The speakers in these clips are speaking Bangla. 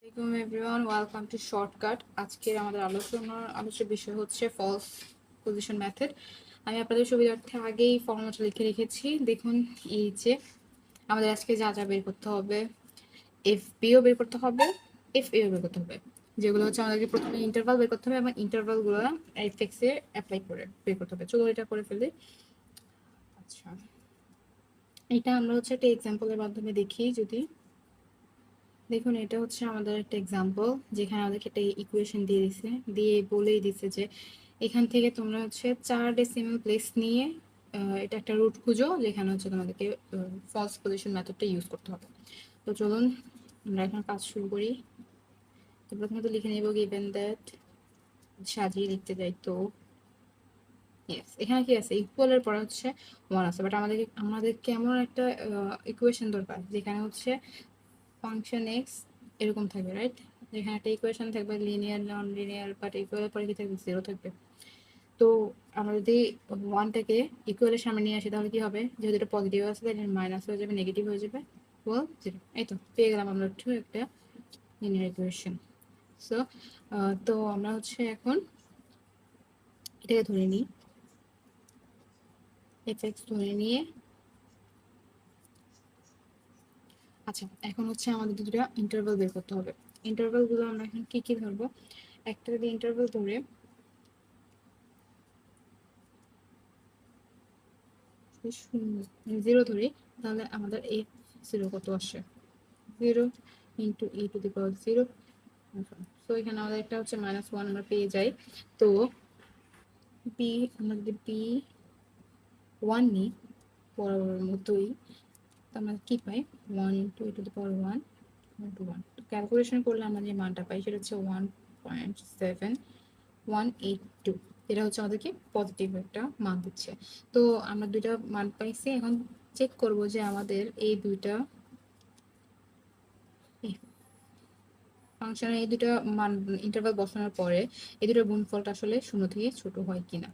আসসালামু এভরিওয়ান, ওয়েলকাম টু শর্টকাট। আজকের আমাদের আলোচ্য বিষয় হচ্ছে ফলস পজিশন মেথড। আমি আপনাদের সুবিধার্থে আগেই ফর্মুলাটা লিখে রেখেছি। দেখুন, এই যে আমাদের আজকে যা যা বের করতে হবে, এফ বিও বের করতে হবে, এফ এও বের করতে হবে, যেগুলো হচ্ছে আমাদেরকে প্রথমে ইন্টারভাল বের করতে হবে এবং ইন্টারভালগুলো এফ এক্স এ অ্যাপ্লাই করে বের করতে হবে। চলো এটা করে ফেলি। আচ্ছা, এটা আমরা হচ্ছে একটা এক্সাম্পলের মাধ্যমে দেখি। যদি দেখুন, এটা হচ্ছে আমাদের একটা এক্সাম্পল, যেখানে আমাদেরকে একটা ইকুয়েশন দিয়ে দিছে, দিয়ে বলেই দিছে যে এখান থেকে তোমরা হচ্ছে 4 ডেসিমাল প্লেস নিয়ে এটা একটা রুট খুঁজো, যেখানে হচ্ছে তোমাদেরকে ফলস পজিশন মেথডটা ইউজ করতে হবে। তো চলুন আমরা এখন কাজ শুরু করি। তো প্রথমত লিখে নেব গিভেন দ্যাট, সাজিয়ে লিখতে যাই। তো ইয়েস, এখানে কি আছে, ইকুয়ালের পরে হচ্ছে 1 আছে, বাট আমাদের কেমন একটা ইকুয়েশন দরকার যেখানে হচ্ছে ফাংশন এক্স এরকম থাকবে, রাইট? যেখানে একটা ইকুয়েশন থাকবে লিনিয়ার, নন লিনিয়ার, বাট ইকুয়ালের পরে কি থাকবে, 0 থাকবে। তো আমরা যদি 1টাকে ইকুয়ালের সামনে নিয়ে আসি, তাহলে কি হবে, যেহেতু এটা পজিটিভ আছে তাহলে মাইনাস হয়ে যাবে, নেগেটিভ হয়ে যাবে, ইকুয়াল 0। এই তো পেয়ে গেলাম আমরা একটা লিনিয়ার ইকুয়েশন। সো তো আমরা হচ্ছে এখন এটাকে ধরে নিই, এফ এক্স ধরে নিয়ে। আচ্ছা, এখন হচ্ছে আমাদের দুটো ইন্টারভাল বের করতে হবে। ইন্টারভালগুলো আমরা এখন কি কি ধরবো, একটা যদি ইন্টারভাল ধরে 0 ধরি, তাহলে আমাদের এফ 0 কত আসে, 0 ইন্টু ই টু দি পাওয়ার 0। তো এখানে আমাদের একটা হচ্ছে -1 আমরা পেয়ে যাই। তো বি, আমরা যদি বি 1 নিই বরাবরের মতোই, তো আমরা কি পাই, 1 into E to the power 1 into 1। তো ক্যালকুলেশন করলে আমরা যে মানটা পাই সেটা হচ্ছে 1.7182। এটা হচ্ছে আমাদেরকে পজিটিভ একটা মান দিচ্ছে। তো আমরা দুইটা মান পাইছি। এখন চেক করব যে আমাদের এই দুইটা ফাংশনে এই দুটো মান ইন্টারভাল বসানোর পরে এই দুটোর গুণফলটা আসলে 0 থেকে ছোট হয় কিনা।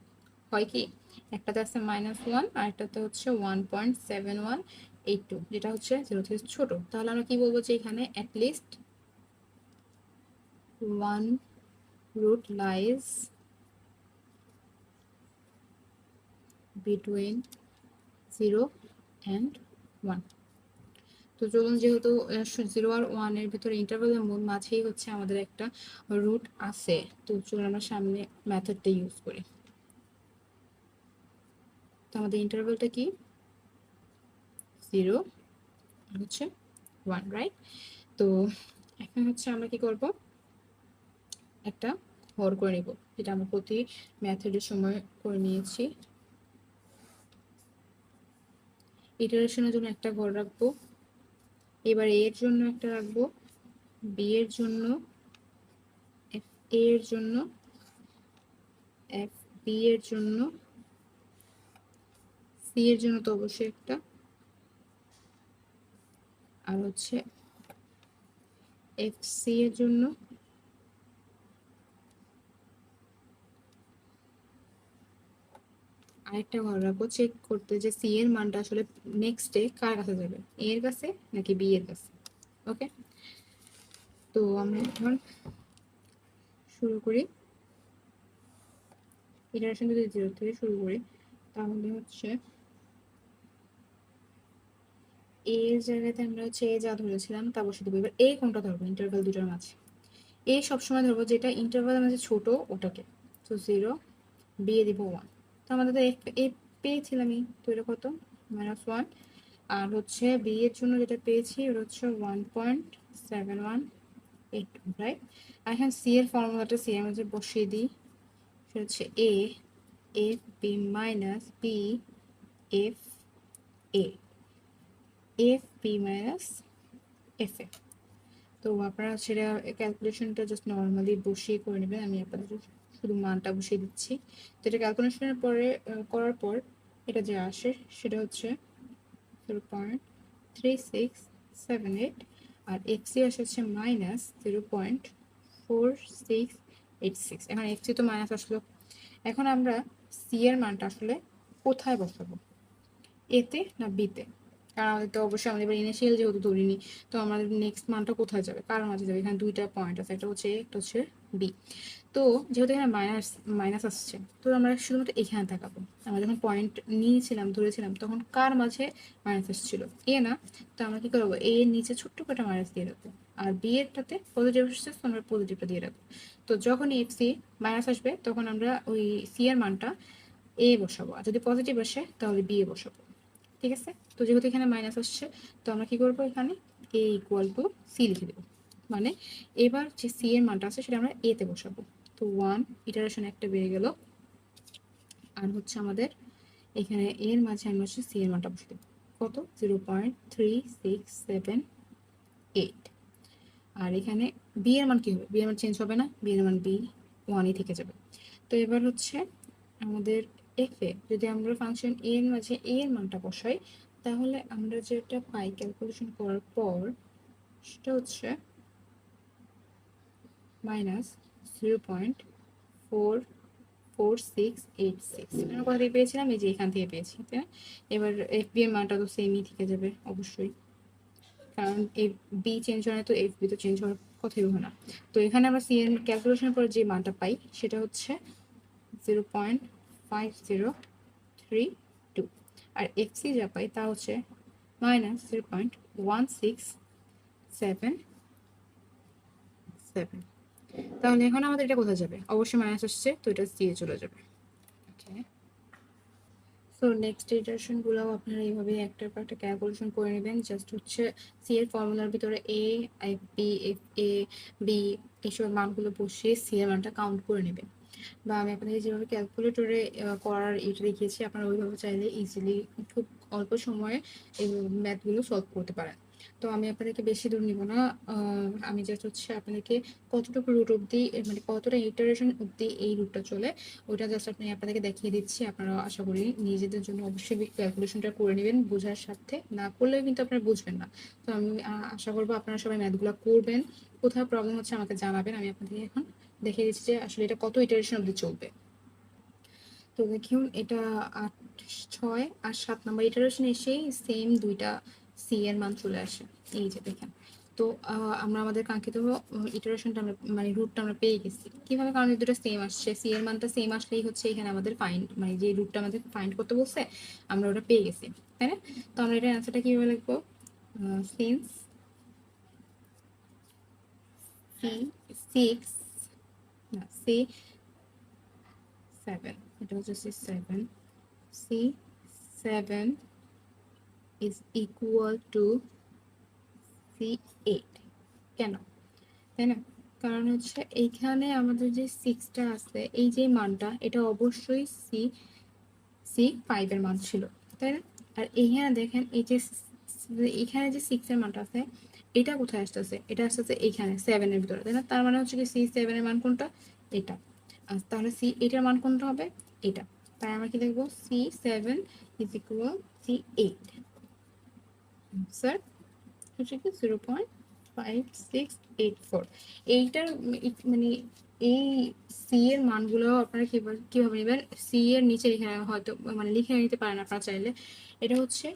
হয় কি, একটাতে আছে -1 আর একটাতে হচ্ছে 1.7182, যেটা হচ্ছে 0 থেকে ছোট। তাহলে আমরা কি বলবো, যে এখানে at least 1 root lies between 0 and 1। তো চলুন, যেহেতু 0 আর 1 এর ভিতরে ইন্টারভ্যালের মাঝেই হচ্ছে আমাদের একটা রুট আছে, তো চলুন আমরা সামনে মেথডটা ইউজ করি। তো আমাদের ইন্টারভ্যালটা কি, 0 আর হচ্ছে 1, রাইট? তো এখন হচ্ছে আমরা কি করব, একটা হর করে নিব, যেটা আমরা প্রতি মেথডের সময় করে নিয়েছি। ইটারেশনের জন্য একটা ঘর রাখবো, এবার এর জন্য একটা রাখবো, বি এর জন্য, এফ এ এর জন্য, এফ বি এর জন্য, সি এর জন্য তো অবশ্যই একটা, আর হচ্ছে এফ সি এর জন্য, আরেকটা ঘর রাখবো চেক করতে যে সি এর মানটা আসলে নেক্সট ডে কার কাছে যাবে, এ এর কাছে নাকি বি এর কাছে। ওকে, তো আমরা এখন শুরু করি। ইটারেশন যদি 0 থেকে শুরু করি, তাহলে হচ্ছে এ এর জায়গাতে আমরা হচ্ছে এ যা ধরেছিলাম তা বসে দেবো। এবার এ কোনটা ধরবো ইন্টারভ্যাল দুটোর মাঝে, এ সবসময় ধরবো যেটা ইন্টারভ্যালের মাঝে ছোট ওটাকে। তো 0, বি এ দিব 1। তো আমাদের তো এ পেয়েছিলামই, তো এটা কত, -1। আর হচ্ছে বি এর জন্য যেটা পেয়েছি ওটা হচ্ছে 1.7182, রাইট? আর এখানে সি এর ফর্মুলাটা সি এর মধ্যে বসিয়ে দিই, সেটা হচ্ছে A F B minus B F A, F B minus F A. তো আপনারা সেটা ক্যালকুলেশনটা জাস্ট নর্মালি বসিয়ে করে নেবেন, আমি আপনাদের শুধু মানটা বসিয়ে দিচ্ছি। তো এটা ক্যালকুলেশনের পরে করার পর এটা যে আসে সেটা হচ্ছে 0.3678, আর এফসি আসে হচ্ছে -0.4686। এখন এফসি তো মাইনাস আসলো, এখন আমরা সি এর মানটা আসলে কোথায় বসাবো, এতে না বিতে? কারণ আমাদের তো অবশ্যই আমাদের এবার ইনিশিয়াল যেহেতু ধরিনি, তো আমাদের নেক্সট মানটা কোথায় যাবে, কার মাঝে যাবে? এখানে দুইটা পয়েন্ট আছে, একটা হচ্ছে এ, একটা হচ্ছে বি। তো যেহেতু এখানে মাইনাস মাইনাস আসছে, তো আমরা শুধুমাত্র এখানে তাকাবো। আমরা যখন পয়েন্ট নিয়েছিলাম ধরেছিলাম তখন কার মাঝে মাইনাস আসছিল? এ না? তো আমরা কি করবো, এ এর নিচে ছোট্ট করে মাইনাস দিয়ে রাখবো, আর বি এরটাতে পজিটিভ আসছে তো আমরা পজিটিভটা দিয়ে রাখবো। তো যখন এফ সি মাইনাস আসবে তখন আমরা ওই সি এর মানটা এ বসাবো, আর যদি পজিটিভ আসে তাহলে বি এ বসাবো। ঠিক আছে? তো যেহেতু এখানে মাইনাস আসছে, তো আমরা কি করবো, এখানে এ ইকুয়াল টু সি লিখে দেবো। মানে এবার যে সি এর মানটা আছে সেটা আমরা এ তে বসাবো। তো 1 ইটারেশন একটা বেড়ে গেল, আর হচ্ছে আমাদের এখানে এর মাঝে আমরা হচ্ছে সি এর মানটা বসে দেবো। কত? 0.3678। আর এখানে বি এর মান কি হবে? বি এর মান চেঞ্জ হবে না, বি এর মান বি 1ই থেকে যাবে। তো এবার হচ্ছে আমাদের এফ এ যদি আমরা ফাংশন এ এর মাঝে এ এর মানটা বসাই, তাহলে আমরা যেটা পাই ক্যালকুলেশন করার পর সেটা হচ্ছে -0.44686। আমরা কোথা থেকে পেয়েছিলাম? এই যে এখান থেকে পেয়েছি, তাই না? এবার এফ বি এর মানটা তো সেমই থেকে যাবে অবশ্যই, কারণ এফ বি চেঞ্জ হয় না, তো এফ বি তো চেঞ্জ হওয়ার কথাই হয় না। তো এখানে আমরা সি এর ক্যালকুলেশনের পর যে মানটা পাই সেটা হচ্ছে 0.5032। আর এফ সি যা পাই তা হচ্ছে -0.1677। তাহলে এখন আমাদের এটা কোথায় যাবে? অবশ্যই মাইনাস আসছে, তো এটা সি এ চলে যাবে। ওকে, সো নেক্সট ইটারেশনগুলোও আপনারা এইভাবে একটার পর একটা ক্যালকুলেশন করে নেবেন। জাস্ট হচ্ছে সি এর ফর্মুলার ভিতরে A, F B, F A, B এইসব মানগুলো বসিয়ে সি এর মানটা কাউন্ট করে নেবেন। বা আমি আপনাদের যেভাবে ক্যালকুলেটরে করার এটা দেখিয়েছি, আপনারা ওইভাবে চাইলে ইজিলি খুব অল্প সময়ে এই ম্যাথগুলো সলভ করতে পারেন। তো আমি আপনাদেরকে বেশি দূর নিব না, আমি জাস্ট হচ্ছে আপনাদেরকে কতটুকু রুট অব্দি, মানে কতটা ইটারেশন অব্দি এই রুটটা চলে ওইটা জাস্ট আপনাদেরকে দেখিয়ে দিচ্ছি। আপনারা আশা করি নিজেদের জন্য অবশ্যই ক্যালকুলেশনটা করে নেবেন বোঝার সাথে, না করলেও কিন্তু আপনারা বুঝবেন না। তো আমি আশা করবো আপনারা সবাই ম্যাথগুলো করবেন। কোথাও প্রবলেম হচ্ছে আমাকে জানাবেন, আমি আপনাদেরকে এখন দেখিয়ে দিচ্ছি যে আসলে এটা কত ইটারেশন অব্দি চলবে। তো দেখুন এটা 8, 6 আর 7 নাম্বার ইটারেশন এসেই সেম দুইটা সি এর মান চলে আসে, এই যে দেখেন। তো আমরা আমাদের কাঙ্ক্ষিত ইটারেশনটা আমরা মানে রুটটা আমরা পেয়ে গেছি কিভাবে, কারণ এই দুটো সেম আসছে, সি এর মানটা সেম আসলেই হচ্ছে এখানে আমাদের ফাইন্ড মানে যে রুটটা আমাদের ফাইন্ড করতে বলছে আমরা ওটা পেয়ে গেছি, তাই না? তো আমরা এটার অ্যান্সারটা কিভাবে লিখবো? সিন্স সি 6 না সি 7, এটা হচ্ছে C 7, C7 is equal to C8। কেন? তাই না? কারণ হচ্ছে এইখানে আমাদের যে 6টা আছে, এই যে মানটা এটা অবশ্যই C5 এর মান ছিল, তাই না? আর এইখানে দেখেন এই যে এখানে যে 6 এর মানটা আছে এটা কোথায় আসতেছে? এটা আসতেছে এইখানে 7 এর ভিতরে, তাই না? তার মানে হচ্ছে কি C7 এর মান কোনটা? এটা। আর তাহলে C8 এর মান কোনটা হবে? এটা। তাই আমরা কি লিখবো? C7 is equal C8। Sir হচ্ছে কি 0.5684। এইটার মানে এই সি এর মানগুলো আপনারা কিভাবে নেবেন? সি এর নিচে লিখে হয়তো মানে লিখে নিতে পারেন আপনারা চাইলে। এটা হচ্ছে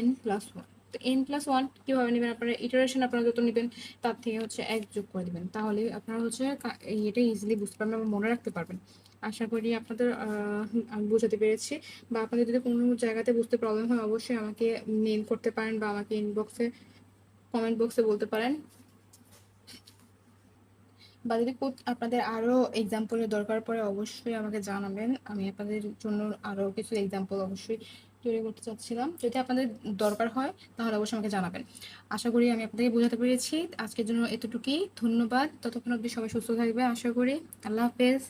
n+1। তো n+1 কিভাবে নেবেন? আপনারা ইটারেশন আপনারা যত নেবেন তার থেকে হচ্ছে 1 যোগ করে দিবেন, তাহলে আপনারা হচ্ছে এটা ইজিলি বুঝতে পারবেন এবং মনে রাখতে পারবেন। আশা করি আপনাদের আমি বোঝাতে পেরেছি। বা আপনাদের যদি কোনো জায়গাতে বুঝতে প্রবলেম হয় অবশ্যই আমাকে মেল করতে পারেন বা আমাকে ইনবক্সে কমেন্ট বক্সে বলতে পারেন। বা যদি আপনাদের আরও এক্সাম্পলের দরকার পড়ে অবশ্যই আমাকে জানাবেন, আমি আপনাদের জন্য আরও কিছু এক্সাম্পল অবশ্যই তৈরি করতে চাচ্ছিলাম। যদি আপনাদের দরকার হয় তাহলে অবশ্যই আমাকে জানাবেন। আশা করি আমি আপনাদেরকে বোঝাতে পেরেছি। আজকের জন্য এতটুকুই, ধন্যবাদ। ততক্ষণ অবধি সবাই সুস্থ থাকবে আশা করি। আল্লাহ হাফেজ।